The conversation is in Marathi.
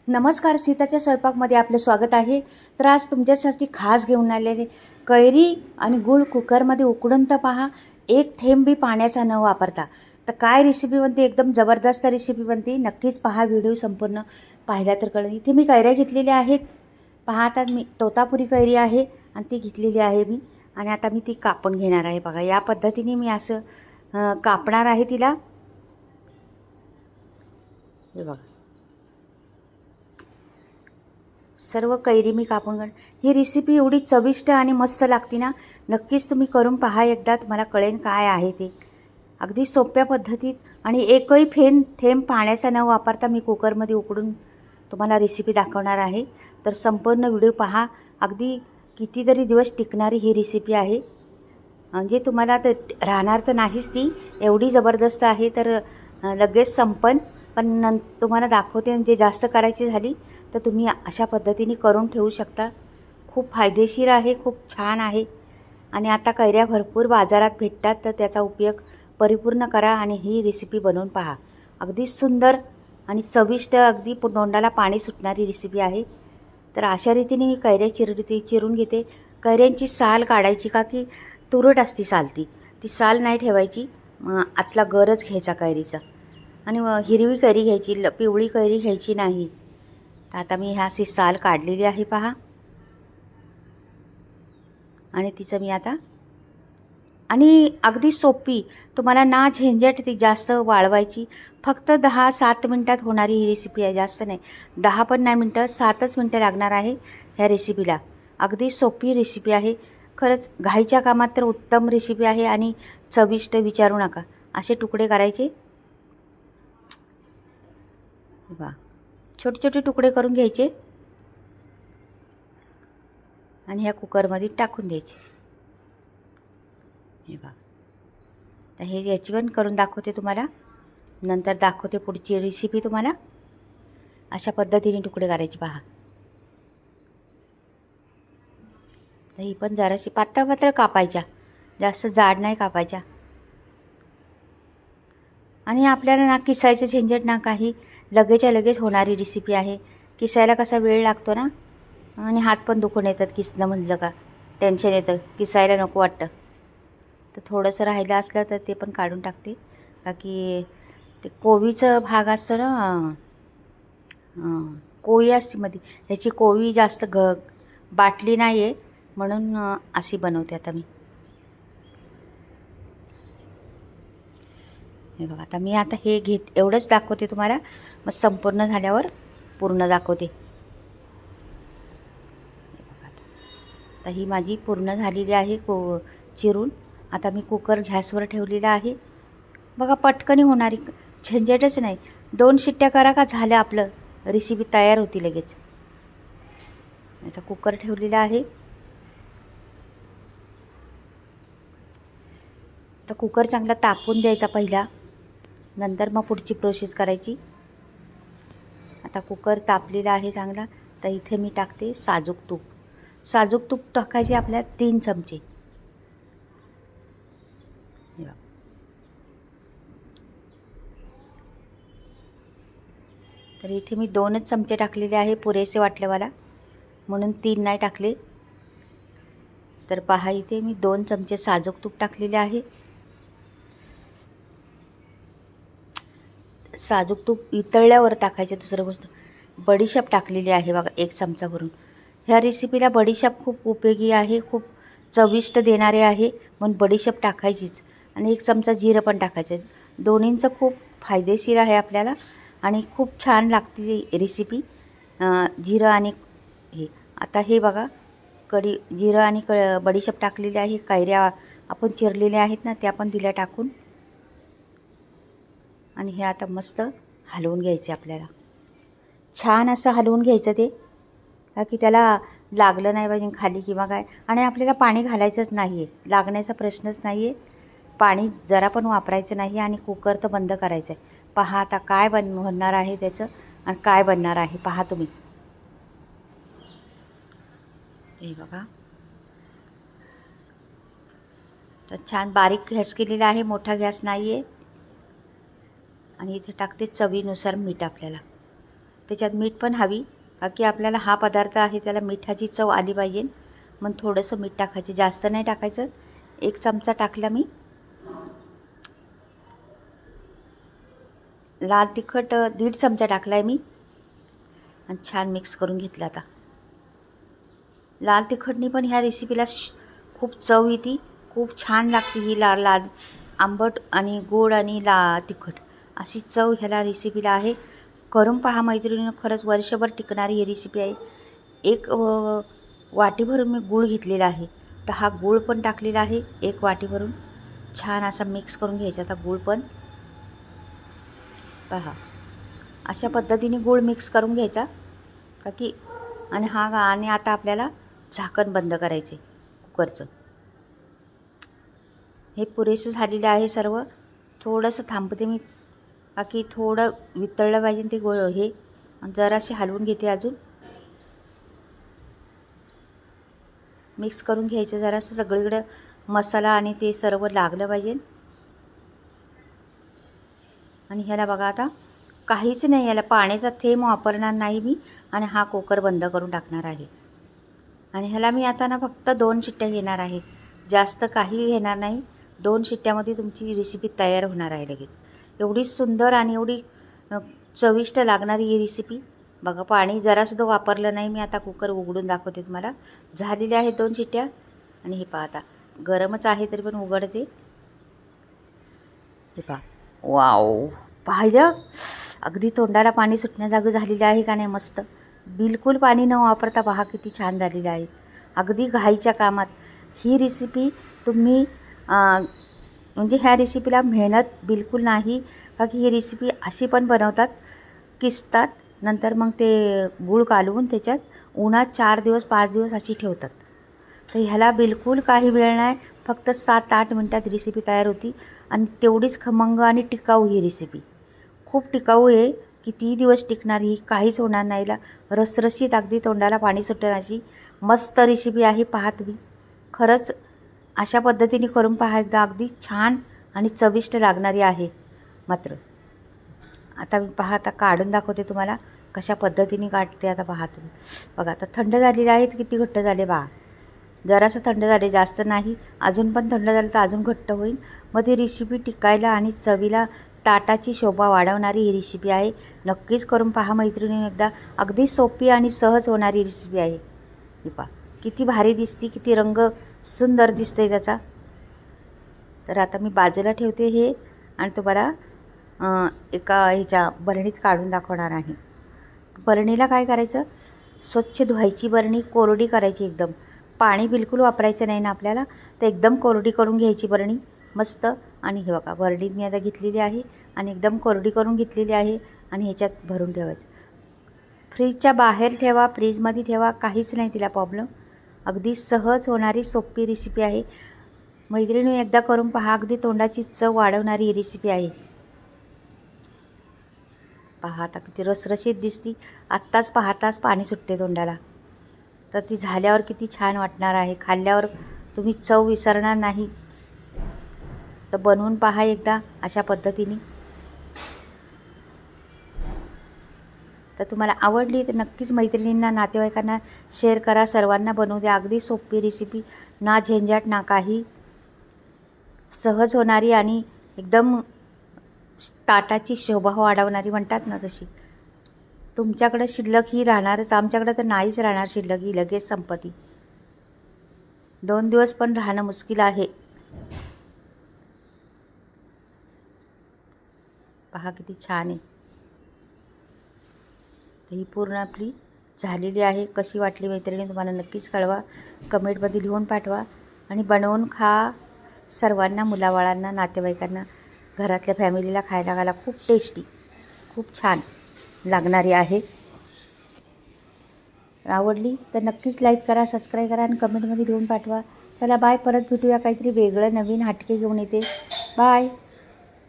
नमस्कार, सीताच्या स्वयंपाकमध्ये आपलं स्वागत आहे. तर आज तुमच्यासाठी खास घेऊन आलेले कैरी आणि गूळ कुकरमध्ये उकडून तर पहा, एक थेंब बी पाण्याचा न वापरता. तर काय रेसिपी बनते, एकदम जबरदस्त रेसिपी बनते. नक्कीच पहा, व्हिडिओ संपूर्ण पाहिला तर कळेल. इथे मी कैऱ्या घेतलेल्या आहेत. पहा, आता मी तोतापुरी कैरी आहे आणि ती घेतलेली आहे मी. आणि आता मी ती कापून घेणार आहे. बघा, या पद्धतीने मी असं कापणार आहे तिला. हे बघा, सर्व कैरी मी कापून काढ. ही रेसिपी एवढी चविष्ट आणि मस्त लागते ना, नक्कीच तुम्ही करून पहा एकदा, तुम्हाला कळेल काय आहे ते. अगदी सोप्या पद्धतीत आणि एकही थेंब पाण्याचा न वापरता मी कुकरमध्ये उकडून तुम्हाला रेसिपी दाखवणार आहे. तर संपूर्ण व्हिडिओ पहा. अगदी कितीतरी दिवस टिकणारी ही रेसिपी आहे. म्हणजे तुम्हाला तर राहणार तर नाहीच ती, एवढी जबरदस्त आहे. तर लगेच संपन, पण तुम्हाला दाखवते. म्हणजे जास्त करायची झाली तर तुम्ही अशा पद्धतीने करून ठेवू शकता. खूप फायदेशीर आहे, खूप छान आहे. आणि आता कैऱ्या भरपूर बाजारात भेटतात, तर त्याचा उपयोग परिपूर्ण करा आणि ही रेसिपी बनवून पहा. अगदी सुंदर आणि चविष्ट, अगदी तोंडाला पाणी सुटणारी रेसिपी आहे. तर अशा रीतीने मी कैऱ्या चिरून घेते. कैऱ्यांची साल काढायची, का की तुरट असती साल, ती साल नाही ठेवायची. आतला गरच घ्यायचा कैरीचा. आणि हिरवी कैरी घ्यायची, पिवळी कैरी घ्यायची नाही. तर आता मी ह्या साल काढलेली आहे पहा. आणि तिचं मी आता, आणि अगदी सोपी, तुम्हाला ना झंझट ती जास्त वाळवायची. फक्त 10-7 मिनटात होणारी ही रेसिपी आहे, जास्त नाही. 10 पण नाही मिनटं, 7च मिनटं लागणार आहे ह्या रेसिपीला. अगदी सोपी रेसिपी आहे. खरंच घाईच्या कामात तर उत्तम रेसिपी आहे आणि चविष्ट विचारू नका. असे तुकडे करायचे. वा, छोटे छोटे तुकडे करून घ्यायचे आणि ह्या कुकरमध्ये टाकून द्यायचे. हे बघा, तर हे याची पण करून दाखवते तुम्हाला, नंतर दाखवते पुढची रेसिपी तुम्हाला. अशा पद्धतीने तुकडे करायचे पहा. तर ही पण जराशी पातळ पातळ कापायच्या, जास्त जाड नाही कापायच्या. आणि आपल्याला ना किसायचं झंझट ना काही, लगेचच्या लगेच होणारी रेसिपी आहे. किसायला कसा वेळ लागतो ना, आणि हात पण दुखून येतात किसणं म्हटलं का, टेन्शन येतं, किसायला नको वाटतं. तर थोडंसं राहिलं असलं तर ते पण काढून टाकते, का की ते कोवीचं भाग असतो ना, कोळी असते मध्ये, ह्याची कोळी जास्त बाटली नाही आहे, म्हणून अशी बनवते आता मी. हे बघा, आता मी आता हे एवढंच दाखवते तुम्हाला, मग संपूर्ण झाल्यावर पूर्ण दाखवते. आता ही माझी पूर्ण झालेली आहे चिरून. आता मी कुकर गॅसवर ठेवलेला आहे. बघा, पटकन होणारी, झंझटच नाही. 2 शिट्ट्या करा का झालं आपलं, रेसिपी तयार होती लगेच. आता कुकर ठेवलेला आहे. तर कुकर चांगला तापून द्यायचा पहिला, नंतर मग पुढची प्रोसेस करायची. आता कुकर तापलेला आहे चांगला. तर इथे मी टाकते साजूक तूप. साजूक तूप टाकायचे आपल्याला 3 चमचे. तर इथे मी 2च चमचे टाकलेले आहे, पुरेसे वाटले मला, म्हणून 3 नाही टाकले. तर पहा, इथे मी 2 चमचे साजूक तूप टाकलेले आहे. साजूक तूप वितळल्यावर टाकायचे. दुसरं गोष्ट, बडीशेप टाकलेली आहे बघा, 1 चमचा भरून. ह्या रेसिपीला बडीशेप खूप उपयोगी आहे, खूप चविष्ट देणारे आहे, म्हणून बडीशेप टाकायचीच. आणि 1 चमचा जिरं पण टाकायचं. दोन्हींचं खूप फायदेशीर आहे आपल्याला आणि खूप छान लागते रेसिपी. जिरं आणि हे, आता हे बघा, जिरं आणि बडीशेप टाकलेली आहे. कैऱ्या आपण चिरलेल्या आहेत ना, त्या पण दिल्या टाकून. आणि हे आता मस्त हलवून घ्यायचे आपल्याला, छान असं हलवून घ्यायचं ते, का की त्याला लागलं नाही पाहिजे खाली किंवा काय. आणि आपल्याला पाणी घालायचंच नाही आहे, लागण्याचा प्रश्नच नाही आहे. पाणी जरा पण वापरायचं नाही. आणि कुकर तर बंद करायचं आहे. पहा आता काय बनणार आहे त्याचं, आणि काय बनणार आहे पहा तुम्ही. हे बघा, तर छान बारीक गॅस केलेला आहे, मोठा गॅस नाही आहे. आणि इथे टाकते चवीनुसार मीठ आपल्याला. त्याच्यात मीठ पण हवी, का की आपल्याला हा पदार्थ आहे त्याला मिठाची चव आली पाहिजे. मग थोडंसं मीठ टाकायचं, जास्त नाही टाकायचं. 1 चमचा टाकला मी. लाल तिखट 1.5 चमचा टाकला आहे मी आणि छान मिक्स करून घेतलं. आता लाल तिखटनी पण ह्या रेसिपीला खूप चव येते, खूप छान लागते ही लाल लाल आंबट आणि गोड आणि तिखट अशी चव ह्याला रेसिपीला आहे. करून पहा मैत्रिणींनो, खरंच वर्षभर टिकणारी ही रेसिपी आहे. एक वाटीभरून मी गूळ घेतलेला आहे, तर हा गूळ पण टाकलेला आहे 1 वाटीभरून. छान असा मिक्स करून घ्यायचा आता गूळ पण. पहा अशा पद्धतीने गूळ मिक्स करून घ्यायचा का की आणि आता आपल्याला झाकण बंद करायचे कुकरचं. हे पुरेसं झालेलं आहे सर्व. थोडंसं थांबते मी का की थोडं वितळलं पाहिजे ते हे. जरासे हलवून घेते, अजून मिक्स करून घ्यायचं जरासं सगळीकडं मसाला आणि ते सर्व लागलं पाहिजे. आणि ह्याला बघा आता काहीच नाही, याला पाण्याचा थेंब वापरणार नाही मी आणि हा कुकर बंद करून टाकणार आहे. आणि ह्याला मी आता ना फक्त 2 शिट्ट्या घेणार आहे, जास्त काही घेणार नाही. 2 शिट्ट्यामध्ये तुमची रेसिपी तयार होणार आहे लगेच. एवढी सुंदर आणि एवढी चविष्ट लागणारी ही रेसिपी. बघा पाणी जरासुद्धा वापरलं नाही मी. आता कुकर उघडून दाखवते तुम्हाला. झालेले आहे 2 शिट्ट्या आणि हे पहा आता गरमच आहे तरी पण उघडते. हे पहा, वाव, पाहिलं अगदी तोंडाला पाणी सुटण्याजागं झालेलं आहे का नाही. मस्त, बिलकुल पाणी न वापरता पहा किती छान झालेलं आहे. अगदी घाईच्या कामात ही रेसिपी तुम्ही म्हणजे ह्या रेसिपीला मेहनत बिलकुल नाही, का की ही रेसिपी अशी पण बनवतात, किसतात, नंतर मग ते गूळ कालवून त्याच्यात उन्हात 4 दिवस 5 दिवस अशी ठेवतात. तर ह्याला बिलकुल काही वेळ नाही, फक्त 7-8 मिनटात रेसिपी तयार होती. आणि तेवढीच खमंग आणि टिकाऊ ही रेसिपी. खूप टिकाऊ आहे, कितीही दिवस टिकणार ही, काहीच होणार नाही. रसरशीत अगदी तोंडाला पाणी सुटेल अशी मस्त रेसिपी आहे. पहा तुम्ही, खरंच अशा पद्धतीने करून पहा एकदा, अगदी छान आणि चविष्ट लागणारी आहे. मात्र आता मी पहा, आता काढून दाखवते तुम्हाला कशा पद्धतीने काढते. आता पहा तुम्ही, बघा आता थंड झालेले आहेत, किती घट्ट झाले पहा. जरासं थंड झाले, जास्त नाही. अजून पण थंड झालं तर अजून घट्ट होईल. मग ती रेसिपी टिकायला आणि चवीला ताटाची शोभा वाढवणारी ही रेसिपी आहे. नक्कीच करून पहा मैत्रिणी एकदा. अगदी सोपी आणि सहज होणारी रेसिपी आहे. ही पहा किती भारी दिसते, किती रंग सुंदर दिसतोय त्याचा. तर आता मी बाजूला ठेवते हे आणि तुम्हाला एका ह्याच्या बरणीत काढून दाखवणार आहे. बरणीला काय करायचं, स्वच्छ धुवायची बरणी, कोरडी करायची एकदम. पाणी बिलकुल वापरायचं नाही ना आपल्याला, तर एकदम कोरडी करून घ्यायची बरणी मस्त. आणि हे बघा बरणी मी आता घेतलेली आहे आणि एकदम कोरडी करून घेतलेली आहे आणि ह्याच्यात भरून ठेवायचं. फ्रीजच्या बाहेर ठेवा, फ्रीजमध्ये ठेवा, काहीच नाही तिला प्रॉब्लेम. अगदी सहज होणारी सोपी रेसिपी आहे मैत्रिणी. एकदा करून पहा, अगदी तोंडाची चव वाढवणारी ही रेसिपी आहे. पहा आता किती रसरशीत दिसती, आत्ताच पाहताच पाणी सुटते तोंडाला. तर ती झाल्यावर किती छान वाटणार आहे, खाल्ल्यावर तुम्ही चव विसरणार नाही. तर बनवून पहा एकदा अशा पद्धतीने. तर तुम्हाला आवडली तर नक्कीच मैत्रिणींना, नातेवाईकांना शेअर करा, सर्वांना बनवू द्या. अगदी सोपी रेसिपी, ना झंझट ना काही, सहज होणारी आणि एकदम ताटाची शोभा वाढवणारी म्हणतात ना तशी. तुमच्याकडं शिल्लक ही राहणारच, आमच्याकडं तर नाहीच राहणार शिल्लक, ही लगेच संपत्ती. 2 दिवस पण राहणं मुश्किल आहे. पहा किती छान आहे. तर ही पूर्ण आपली झालेली आहे. कशी वाटली मैत्रिणी तुम्हाला नक्कीच कळवा, कमेंटमध्ये लिहून पाठवा. आणि बनवून खा, सर्वांना, मुलाबाळांना, नातेवाईकांना, घरातल्या फॅमिलीला खायला घाला. खूप टेस्टी, खूप छान लागणारी आहे. आवडली तर नक्कीच लाईक करा, सबस्क्राईब करा आणि कमेंटमध्ये लिहून पाठवा. चला बाय, परत भेटूया काहीतरी वेगळं नवीन हटके घेऊन येते. बाय.